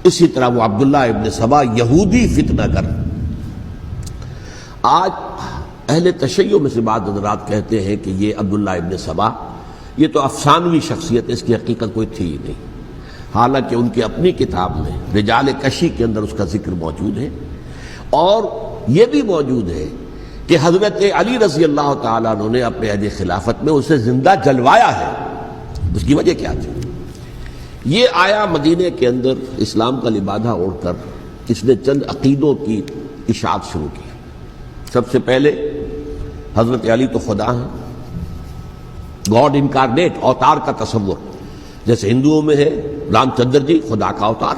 اسی طرح وہ عبداللہ ابن سبا یہودی فتنہ گر. آج اہل تشیع میں سے بعض حضرات کہتے ہیں کہ یہ عبداللہ ابن سبا یہ تو افسانوی شخصیت ہے، اس کی حقیقت کوئی تھی ہی نہیں، حالانکہ ان کی اپنی کتاب میں رجال کشی کے اندر اس کا ذکر موجود ہے. اور یہ بھی موجود ہے کہ حضرت علی رضی اللہ تعالیٰ عنہ نے اپنے عہد خلافت میں اسے زندہ جلوایا ہے. اس کی وجہ کیا تھی؟ یہ آیا مدینے کے اندر اسلام کا لبادہ اوڑھ کر اس نے چند عقیدوں کی اشاعت شروع کی. سب سے پہلے حضرت علی تو خدا ہیں، گاڈ انکارنیٹ، اوتار کا تصور، جیسے ہندوؤں میں ہے رام چندر جی خدا کا اوتار،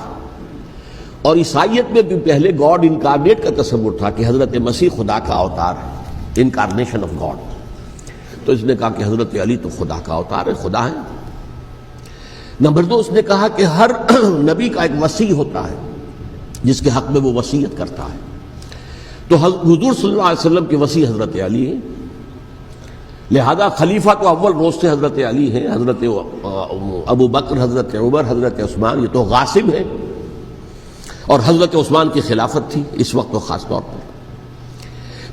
اور عیسائیت میں بھی پہلے گاڈ انکارنیٹ کا تصور تھا کہ حضرت مسیح خدا کا اوتار ہے، انکارنیشن آف گاڈ. تو اس نے کہا کہ حضرت علی تو خدا کا اوتار ہے، خدا ہے. نمبر 2 اس نے کہا کہ ہر نبی کا ایک وصی ہوتا ہے جس کے حق میں وہ وصیت کرتا ہے. تو حضور صلی اللہ علیہ وسلم کے وصی حضرت علی ہیں، لہذا خلیفہ تو اول روز سے حضرت علی ہیں. حضرت ابو بکر، حضرت عمر، حضرت عثمان یہ تو غاصب ہیں، اور حضرت عثمان کی خلافت تھی اس وقت تو خاص طور پر.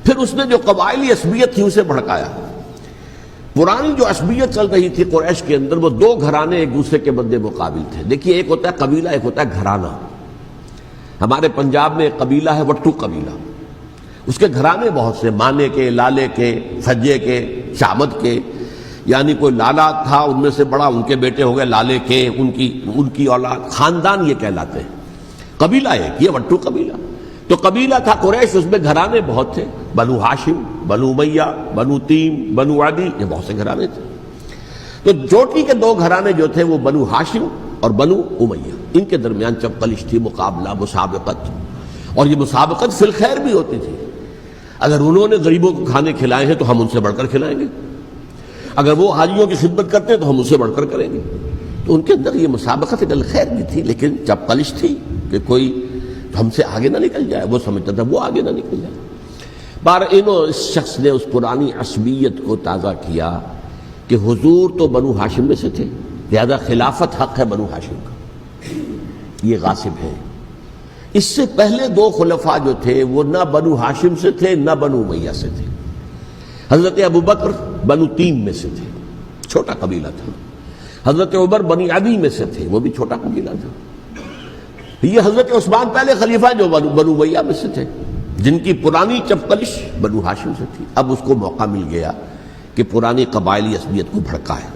پھر اس نے جو قبائلی عصبیت تھی اسے بھڑکایا. پرانی جو عصبیت چل رہی تھی قریش کے اندر، وہ 2 گھرانے ایک دوسرے کے مد مقابل تھے. دیکھیے ایک ہوتا ہے قبیلہ، ایک ہوتا ہے گھرانہ. ہمارے پنجاب میں ایک قبیلہ ہے وٹو قبیلہ، اس کے گھرانے بہت سے، مانے کے، لالے کے، سجے کے، شامت کے، یعنی کوئی لالا تھا ان میں سے بڑا، ان کے بیٹے ہو گئے لالے کے، ان کی اولاد، خاندان یہ کہلاتے ہیں. قبیلہ ایک، یہ وٹو قبیلہ. تو قبیلہ تھا قریش، اس میں گھرانے بہت تھے، بنو ہاشم، بنو امیہ، بنو تیم، بنو عدی، یہ بہت سے گھرانے تھے. تو چوٹی کے 2 گھرانے جو تھے وہ بنو ہاشم اور بنو امیہ، ان کے درمیان چپقلش تھی، مقابلہ، مسابقت. اور یہ مسابقت فی الخیر بھی ہوتی تھی. اگر انہوں نے غریبوں کو کھانے کھلائے ہیں تو ہم ان سے بڑھ کر کھلائیں گے، اگر وہ حاجیوں کی خدمت کرتے ہیں تو ہم ان سے بڑھ کر کریں گے. تو ان کے اندر یہ مسابقت خیر بھی تھی، لیکن چپقلش تھی کہ کوئی ہم سے آگے نہ نکل جائے، وہ سمجھتا تھا وہ آگے نہ نکل جائے. اس شخص نے اس پرانی عصبیت کو تازہ کیا کہ حضور تو بنو ہاشم میں سے تھے، لہذا خلافت حق ہے بنو ہاشم کا، یہ غاصب ہے. اس سے پہلے 2 خلفاء جو تھے وہ نہ بنو ہاشم سے تھے نہ بنو امیہ سے تھے. حضرت ابو بکر بنو تیم میں سے تھے، چھوٹا قبیلہ تھا. حضرت عمر بنی عدی میں سے تھے، وہ بھی چھوٹا قبیلہ تھا. یہ حضرت عثمان پہلے خلیفہ جو بنو امیہ میں سے تھے، جن کی پرانی چپقلش بنو ہاشم سے تھی. اب اس کو موقع مل گیا کہ پرانی قبائلی عصبیت کو بھڑکائے.